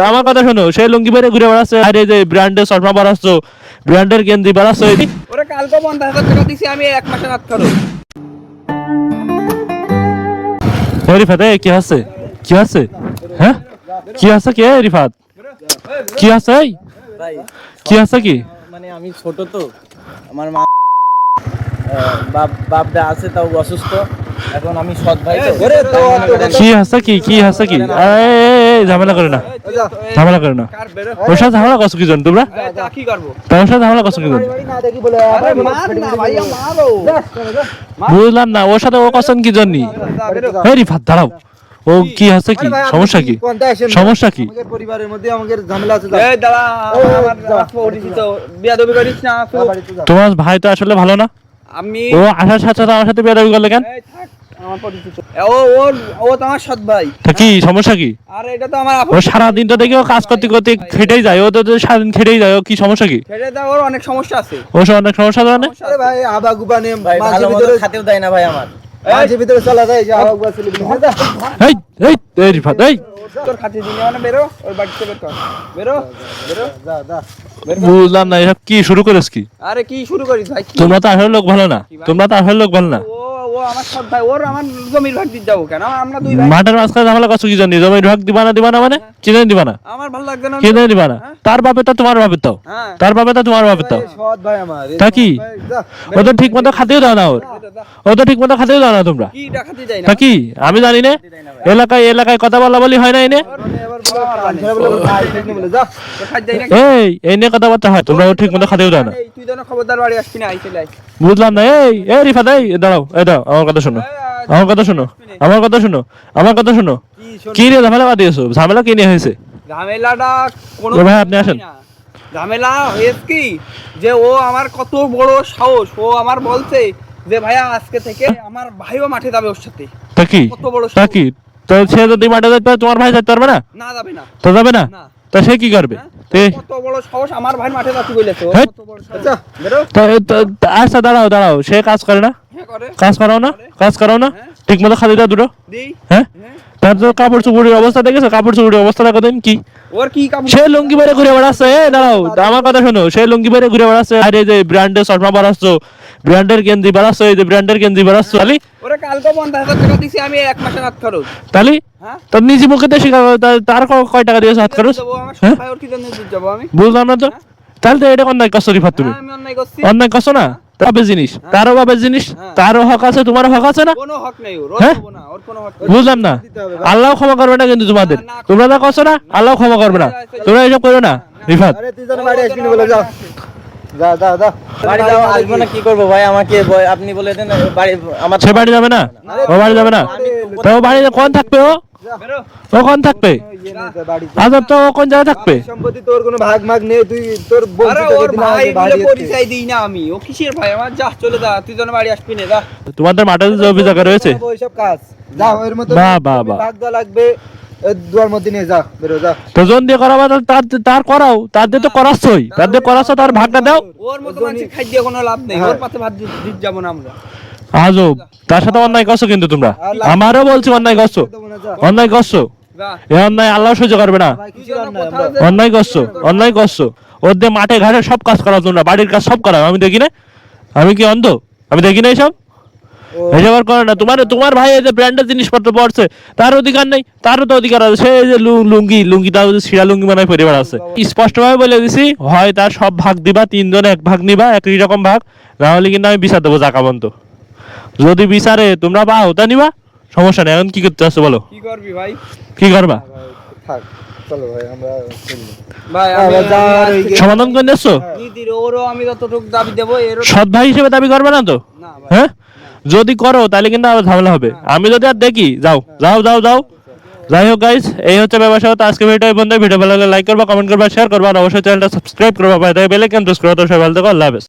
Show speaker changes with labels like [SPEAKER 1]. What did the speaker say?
[SPEAKER 1] আমার কথা শোনো, সে লুঙ্গি বেড়ে ঘুরে বেড়াচ্ছে, আরে যে ব্র্যান্ডের চশমা বাড়াচ্ছ, ব্র্যান্ডের গেঞ্জি বাড়াচ্ছ।
[SPEAKER 2] ওরে কালকে 50,000 টাকা দিছি আমি, এক মাসের হাত খরচ।
[SPEAKER 1] রিফাত কি আছে, কি আছে, হ্যাঁ কি আছে, কে রিফাত কি আছে, কি আছে, কি
[SPEAKER 2] মানে আমি ছোট তো, আমার মা বাপটা আছে তাও অসুস্থ, এখন আমি সৎ ভাই তো।
[SPEAKER 1] কি আছে, কি কি আছে, কি ঝামেলা করে না, ঝামেলা করে না। ওর সাথে ঝামেলা করছো কি জন তোমরা?
[SPEAKER 2] কি করবো
[SPEAKER 1] তোর সাথে ঝামেলা করছো কি জন? বুঝলাম না, ওর সাথে ও করছেন কি জন্য? রিফাত দাঁড়াও, ও কি আছে, কি সমস্যা, কি সমস্যা, কি
[SPEAKER 3] পরিবারের মধ্যে আমাদের ঝামেলা আছে।
[SPEAKER 2] এই দাঁড়া, আমার পরিচিত বিয়াদবি করিস না।
[SPEAKER 1] তোমার ভাই তো আসলে ভালো না,
[SPEAKER 2] আমি
[SPEAKER 1] ও আসার সাথে সাথে আমার সাথে বিয়াদবি করলে কেন?
[SPEAKER 2] আমার পরিচিত, ও তো আমার সৎ ভাই।
[SPEAKER 1] তা কি সমস্যা, কি?
[SPEAKER 2] আর এটা তো আমার
[SPEAKER 1] ও সারাদিন তো দেখি ও কাজ করতে করতে খেটেই যায়, ও তো সারাদিন খেটেই যায়, ও কি সমস্যা, কি?
[SPEAKER 2] সেটা তো ওর অনেক সমস্যা আছে।
[SPEAKER 1] ও অনেক সমস্যা মানে
[SPEAKER 3] আরে ভাই আবা গুবা নিয়ে
[SPEAKER 2] ভাই
[SPEAKER 3] মাঝে ভিতরে
[SPEAKER 2] খাতেও দেয় না ভাই, আমার
[SPEAKER 3] মাঝে ভিতরে চলা যায় যে আবা গুবা ছেলে
[SPEAKER 1] এই এই রিফাত, এই
[SPEAKER 2] তোর খাতি দিনে মানে বেরো, ওর বাড়িতে বের কর, বেরো বেরো।
[SPEAKER 3] যা যা
[SPEAKER 1] বুঝলাম না, এসব কি শুরু করিস কি?
[SPEAKER 2] আরে কি শুরু করিস ভাই?
[SPEAKER 1] তোমরা তো আসলে লোক ভালো না, তোমরা তো আসলে লোক ভালো না।
[SPEAKER 2] ও আমার সৎ ভাই, ওর আমার জমির ভাগ দিতে যাবো কেন? আমরা দুই ভাই।
[SPEAKER 1] মাঠের মাঝখানে ঝামেলা করছো কি জন্য? জমির ভাগ দিবা না মানে কিনে দিবা না,
[SPEAKER 2] আমার ভালো লাগবে না।
[SPEAKER 1] কিনে দিবা না। তার বাপে তো তোমার বাপের তাও,
[SPEAKER 2] হ্যাঁ
[SPEAKER 1] তার বাপে তো তোমার বাপের তাও।
[SPEAKER 3] সৎ ভাই আমার
[SPEAKER 1] তা কি
[SPEAKER 3] যা
[SPEAKER 1] ও তো ঠিক মতো খাতেও দাও না, ও তো ঠিক মতো খাতেও দাও না তোমরা।
[SPEAKER 2] কি ডাকাতি দেয় না?
[SPEAKER 1] তা কি আমি জানি না, এলাকায় এলাকায় কথা বলা বলি হয় না এনে,
[SPEAKER 3] এবার বলে ভাই ঠিক বলে যা
[SPEAKER 2] তোর খাত দেয় না?
[SPEAKER 1] এই নিয়ে কথাবার্তা হয়, তোমরা ঠিক মতো খাতেও দাও না।
[SPEAKER 2] এই তুই যেন খবরদার বাড়ি আসবি না, আইসে লাই।
[SPEAKER 1] বুঝলাম না, এই রিফাত, এই দাঁড়াও, এই দাও, আমার কথা শোনো, আমার কথা শোনো, আমার কথা শোনো, আমার কথা শোনো। কি রে ঝামেলা বাদিয়েছো? ঝামেলা কি নিয়ে হয়েছে?
[SPEAKER 2] ঝামেলাটা কোনো
[SPEAKER 1] ও ভাই, আপনি আসেন।
[SPEAKER 2] না। ঝামেলা হয়েছে কি, যে ও আমার কত বড় সাহস, ও আমার বলছে যে ভাইয়া আজকে থেকে আমার ভাইও মাঠে যাবে ওর সাথে।
[SPEAKER 1] তা কি,
[SPEAKER 2] কত বড়
[SPEAKER 1] তা
[SPEAKER 2] সাহস?
[SPEAKER 1] কি, তো সে যদি মাঠে যেতে পারে, তোমার ভাই যেতে পারবে না?
[SPEAKER 2] না যাবে না।
[SPEAKER 1] তো যাবে না,
[SPEAKER 2] না।
[SPEAKER 1] তা সে কি করবে?
[SPEAKER 2] কত বড় সাহস, আমার ভাই মাঠে যাচ্ছে বলেছে। ও
[SPEAKER 1] হেৎ।
[SPEAKER 2] কত বড় সাহস। বেরো।
[SPEAKER 1] আচ্ছা দাঁড়াও দাঁড়াও, সে কাজ করে না,
[SPEAKER 2] হ্যাঁ করে।
[SPEAKER 1] কাজ করাও না, কাজ করাও না, ঠিক মতো খালি দাও দুটো,
[SPEAKER 2] দেই।
[SPEAKER 1] হ্যাঁ?
[SPEAKER 2] হ্যাঁ।
[SPEAKER 1] তার তো কাপড় চুপড়ির অবস্থা দেখেছো, কাপড় চুপড়ির অবস্থা দেখো দিন কি।
[SPEAKER 2] ওর কি কাপড়?
[SPEAKER 1] সে লুঙ্গি বেড়ে ঘুরে বেড়াচ্ছে, দাঁড়াও, আমার কথা শোনো, সে লুঙ্গি বেড়ে ঘুরে বেড়াচ্ছে, আরে যে ব্র্যান্ডের চশমা বাড়াচ্ছ, ব্র্যান্ডের গেঞ্জি বাড়াচ্ছ, এই যে ব্র্যান্ডের গেঞ্জি বাড়াচ্ছ, তালি
[SPEAKER 2] ওরে কালকে 50,000 টাকা দিছি আমি, এক মাসের হাত খরচ।
[SPEAKER 1] তালি
[SPEAKER 2] হ্যাঁ?
[SPEAKER 1] তোর নিজে মুখে তো শিখা, তার কয় টাকা দিয়েছো হাত খরচ?
[SPEAKER 2] দেবো, আমার
[SPEAKER 1] হ্যাঁ?
[SPEAKER 2] সৎ ভাই, ওর কি জন্য দিতে যাবো আমি?
[SPEAKER 1] বুঝলাম না তো, তাহলে তো এটা অন্যায় করছো রিফাত, তুমি
[SPEAKER 2] হ্যাঁ, আমি অন্যায় করছি।
[SPEAKER 1] অন্যায় করছো না। বাপের জিনিস, তারও বাপের জিনিস, তারও হক আছে, তোমারও হক আছে না।
[SPEAKER 2] কোনো হক নেই ওর, ওর
[SPEAKER 1] হ্যাঁ?
[SPEAKER 2] দেবো না, ওর কোনো হক নেই।
[SPEAKER 1] বুঝলাম না, আল্লাহ ক্ষমা করবে না কিন্তু তোমাদের, তোমরা যা করছো না আল্লাহ ক্ষমা করবে না, তোমরা এসব করো না রিফাত।
[SPEAKER 3] আরে তুই যেন বাড়ি আসবি না বলে যা যা যা যা
[SPEAKER 2] বাড়ি যাবো, আসবো না, কি করবো ভাই? আমাকে আপনি বলে দেন বাড়ি, আমার
[SPEAKER 1] সে বাড়ি যাবে না, ও বাড়ি যাবে না, তো ও বাড়িতে কোন থাকবে,
[SPEAKER 2] বেরো।
[SPEAKER 1] ও কোন থাকবে?
[SPEAKER 3] ইয়ে নেই তোর বাড়ি
[SPEAKER 1] আজব তো, ও কোন জায়গায় থাকবে?
[SPEAKER 3] সম্পত্তি তোর কোনো ভাগ মাগ নেই, তুই তোর
[SPEAKER 2] আরে
[SPEAKER 3] বলছিস
[SPEAKER 2] ওর ভাই বলে
[SPEAKER 3] বাড়ি
[SPEAKER 2] পরিচয় দিই না আমি, ও কিসের ভাই আমার? যা চলে যা, তুই যেন বাড়ি আসবি না, যা।
[SPEAKER 1] তোমাদের মাঠে যে জমি জায়গা রয়েছে,
[SPEAKER 3] ওইসব কাজ যা এর মতো
[SPEAKER 1] বাহ, বাহ, বাহ।
[SPEAKER 3] ভাগ দেওয়া লাগবে, দুয়ার মধ্যে নিয়ে যা বেরো যা
[SPEAKER 1] তো জন দিয়ে করাবো, তার করাও, তার দিয়ে তো করাচ্ছই, তার দিয়ে করাচ্ছ, তার ভাগটা দাও।
[SPEAKER 2] ওর মতো মানুষের খাই দিয়ে কোনো লাভ নেই, ওর পাতে ভাত দিতে যাবো না আমরা।
[SPEAKER 1] আজব, তার সাথে অন্যায় করছো কিন্তু তোমরা, আমারও বলছি অন্যায় করছো, অন্যায় করছো,
[SPEAKER 2] যা।
[SPEAKER 1] এ অন্যায় আল্লাহ সহ্য করবে না,
[SPEAKER 3] ভাই কিসের অন্যায়
[SPEAKER 2] কোথাও
[SPEAKER 3] আমরা?
[SPEAKER 2] যে-
[SPEAKER 1] অন্যায় করছো, অন্যায় করছো। ওর দিয়ে মাঠে ঘাটে সব কাজ করাও, তোমরা বাড়ির কাজ সব করাও, আমি দেখি না, আমি কি অন্ধ? আমি দেখি না এইসব, এসব আর করে না। তোমার ভাই এই যে ব্র্যান্ডের জিনিসপত্র পড়ছে, তার অধিকার নেই, তারও তো অধিকার আছে। সে এই যে লুঙ্গিটা সিরা লুঙ্গি বানায় পরিবার আছে, স্পষ্টভাবে বলে দিছি, হয় তার সব ভাগ দিবা, তিনজনে এক ভাগ নিবা, একই রকম ভাগ, না হলে কিন্তু আমি বিচার দেবো জাকাবন্ত। যদি বিচারে তোমরা পাও তা নিবা, সমস্যা নেই। এখন কি করতে আসছো বলো,
[SPEAKER 2] কি করবি ভাই?
[SPEAKER 1] কি করবা?
[SPEAKER 3] থাক চলো ভাই আমরা চলি।
[SPEAKER 2] ভাই
[SPEAKER 3] হ্যাঁ,
[SPEAKER 2] আমি
[SPEAKER 3] যা,
[SPEAKER 2] আজ
[SPEAKER 3] এই
[SPEAKER 2] থেকে
[SPEAKER 3] যে-
[SPEAKER 1] সমাধান করে নিচ্ছ?
[SPEAKER 2] নীতির ওরও আমি যতটুকু দাবি দেবো, এরও
[SPEAKER 1] সৎ ভাই হিসেবে দাবি করবে না তো?
[SPEAKER 2] না ভাই।
[SPEAKER 1] হ্যাঁ, যদি করো তাহলে কিন্তু আবার ঝামেলা হবে। আমি যদি আর দেখি, যাও যাও যাও যাও। যাই হোক গাইস, এই হচ্ছে ব্যবসা। তো আজকে ভিডিও এই পর্যন্ত। ভিডিও ভালো লাগলে লাইক করবা, কমেন্ট করবা, শেয়ার করবা, আর অবশ্যই চ্যানেলটা সাবস্ক্রাইব করবা, বেল আইকন প্রেস করবা। তো সবাই ভালো থেকো, আল্লাহ হাফেজ।